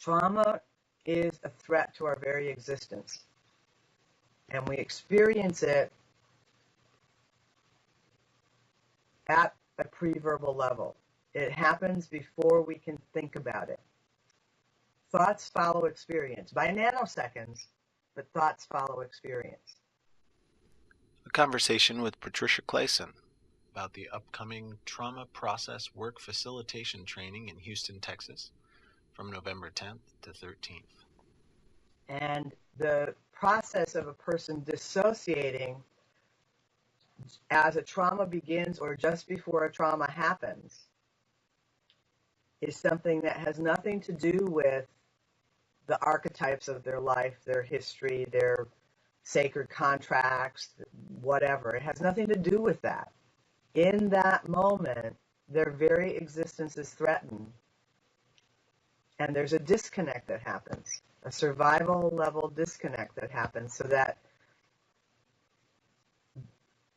Trauma is a threat to our very existence, and we experience it at a pre-verbal level. It happens before we can think about it. Thoughts follow experience by nanoseconds, but thoughts follow experience. A conversation with Patricia Clason about the upcoming Trauma Process Work Facilitation training in Houston, Texas, from November 10th to 13th. And the process of a person dissociating as a trauma begins or just before a trauma happens is something that has nothing to do with the archetypes of their life, their history, their sacred contracts, whatever. It has nothing to do with that. In that moment, their very existence is threatened. And there's a disconnect that happens, a survival level disconnect that happens so that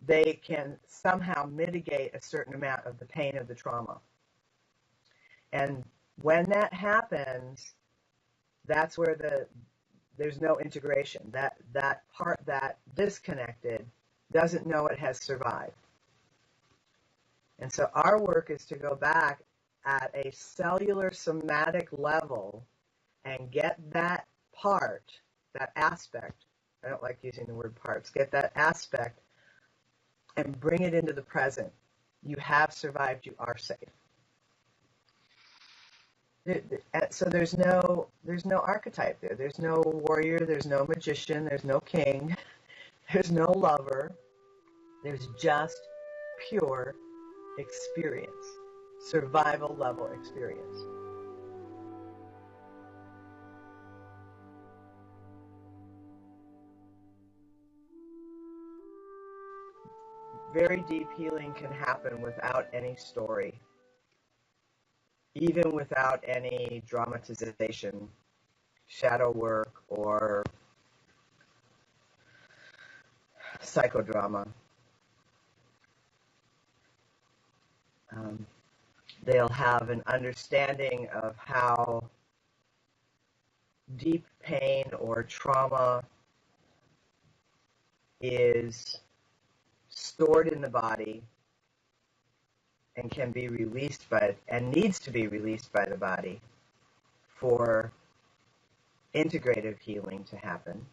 they can somehow mitigate a certain amount of the pain of the trauma. And when that happens, that's where there's no integration. That part that disconnected doesn't know it has survived. And so our work is to go back at a cellular somatic level and get that part, that aspect, I don't like using the word parts, get that aspect and bring it into the present. You have survived, you are safe. So there's no archetype there. There's no warrior, there's no magician, there's no king, there's no lover. There's just pure experience, survival level experience. Very deep healing can happen without any story, even without any dramatization, shadow work, or psychodrama. They'll have an understanding of how deep pain or trauma is stored in the body and can be released and needs to be released by the body for integrative healing to happen.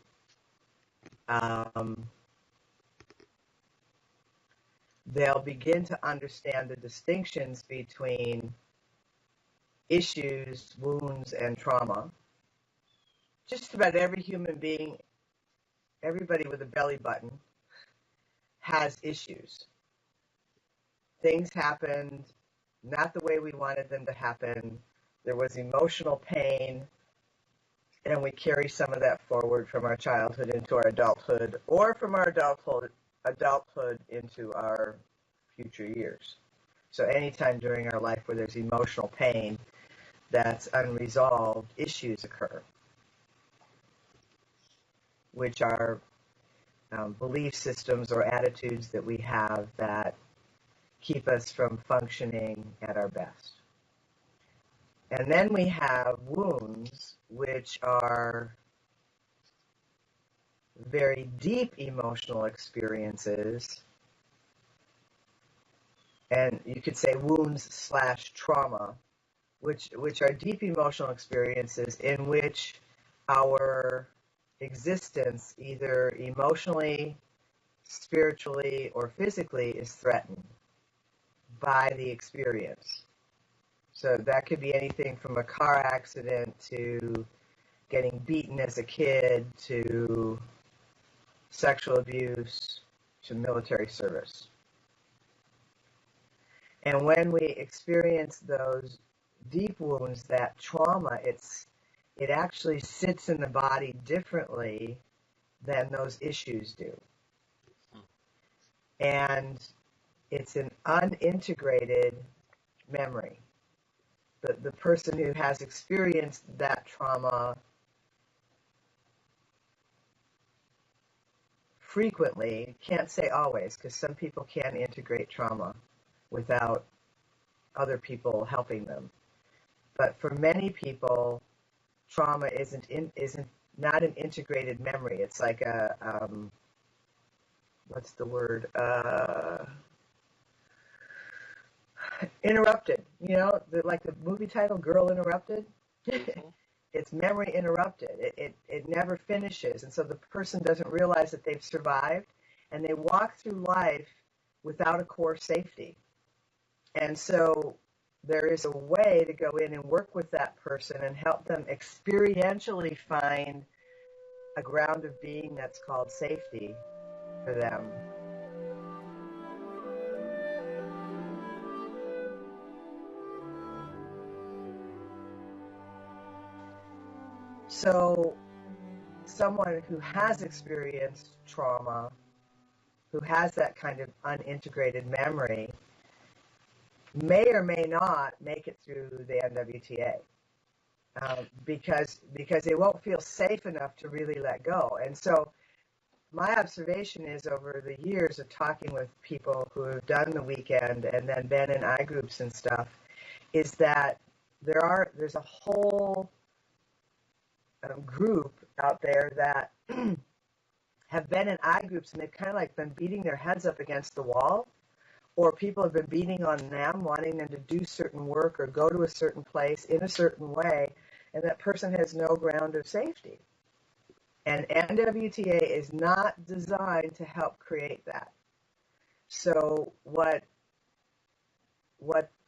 They'll begin to understand the distinctions between issues, wounds, and trauma. Just about every human being, everybody with a belly button, has issues. Things happened not the way we wanted them to happen. There was emotional pain, and we carry some of that forward from our childhood into our adulthood, or from our adulthood into our future years. So anytime during our life where there's emotional pain that's unresolved, issues occur, which are belief systems or attitudes that we have that keep us from functioning at our best. And then we have wounds, which are very deep emotional experiences, and you could say wounds/trauma, which are deep emotional experiences in which our existence, either emotionally, spiritually, or physically, is threatened by the experience. So that could be anything from a car accident to getting beaten as a kid to sexual abuse to military service. And when we experience those deep wounds, that trauma, it actually sits in the body differently than those issues do. And it's an unintegrated memory. The person who has experienced that trauma frequently, can't say always, because some people can integrate trauma without other people helping them. But for many people, trauma isn't not an integrated memory. It's like a what's the word? Interrupted. You know, like the movie title, Girl Interrupted. It's memory interrupted. It never finishes, and so the person doesn't realize that they've survived, and they walk through life without a core safety. And so there is a way to go in and work with that person and help them experientially find a ground of being that's called safety for them. So someone who has experienced trauma, who has that kind of unintegrated memory, may or may not make it through the NWTA because they won't feel safe enough to really let go. And so my observation is over the years of talking with people who have done the weekend and then been in I groups and stuff, is that there's a whole group out there that have been in I groups and they've kind of like been beating their heads up against the wall, or people have been beating on them, wanting them to do certain work or go to a certain place in a certain way, and that person has no ground of safety. And NWTA is not designed to help create that. So what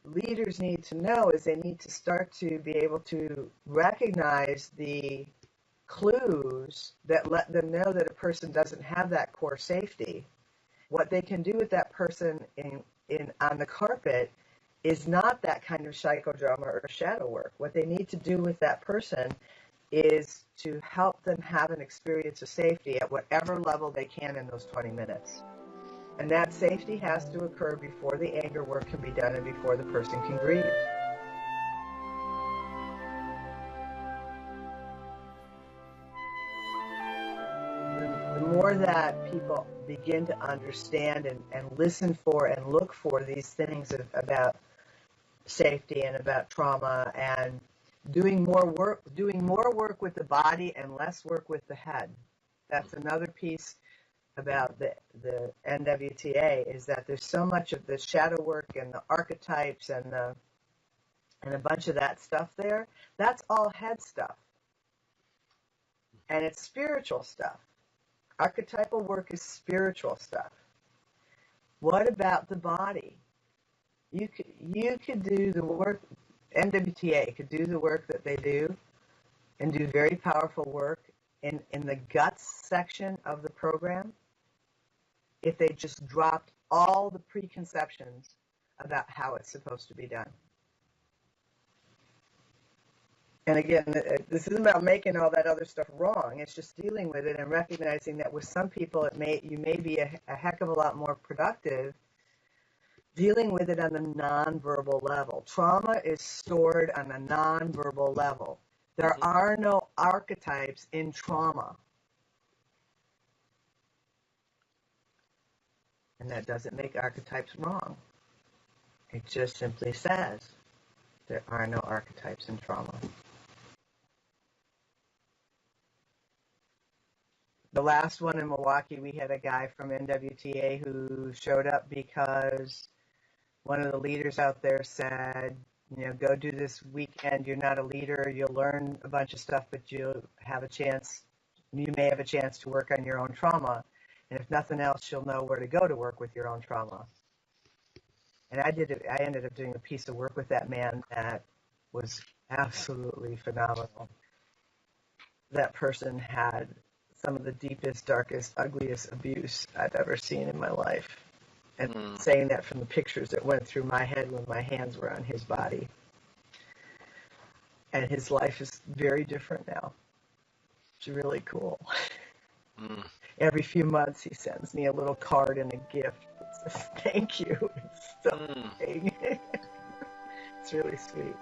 leaders need to know is they need to start to be able to recognize the clues that let them know that a person doesn't have that core safety. What they can do with that person on the carpet is not that kind of psychodrama or shadow work. What they need to do with that person is to help them have an experience of safety at whatever level they can in those 20 minutes. And that safety has to occur before the anger work can be done and before the person can grieve. The more that people begin to understand and listen for and look for these things about safety and about trauma, and doing more work with the body and less work with the head. That's another piece about the NWTA, is that there's so much of the shadow work and the archetypes and a bunch of that stuff there. That's all head stuff. And it's spiritual stuff. Archetypal work is spiritual stuff. What about the body? You could do the work, NWTA could do the work that they do and do very powerful work in the guts section of the program if they just dropped all the preconceptions about how it's supposed to be done. And again, this isn't about making all that other stuff wrong. It's just dealing with it and recognizing that with some people, you may be a heck of a lot more productive dealing with it on the nonverbal level. Trauma is stored on a nonverbal level. There are no archetypes in trauma. And that doesn't make archetypes wrong. It just simply says there are no archetypes in trauma. The last one in Milwaukee, we had a guy from NWTA who showed up because one of the leaders out there said, go do this weekend. You're not a leader. You'll learn a bunch of stuff, but you may have a chance to work on your own trauma. And if nothing else, you'll know where to go to work with your own trauma. And I ended up doing a piece of work with that man that was absolutely phenomenal. That person had some of the deepest, darkest, ugliest abuse I've ever seen in my life. And saying that from the pictures that went through my head when my hands were on his body. And his life is very different now. It's really cool. Every few months he sends me a little card and a gift that says, thank you. It's so It's really sweet.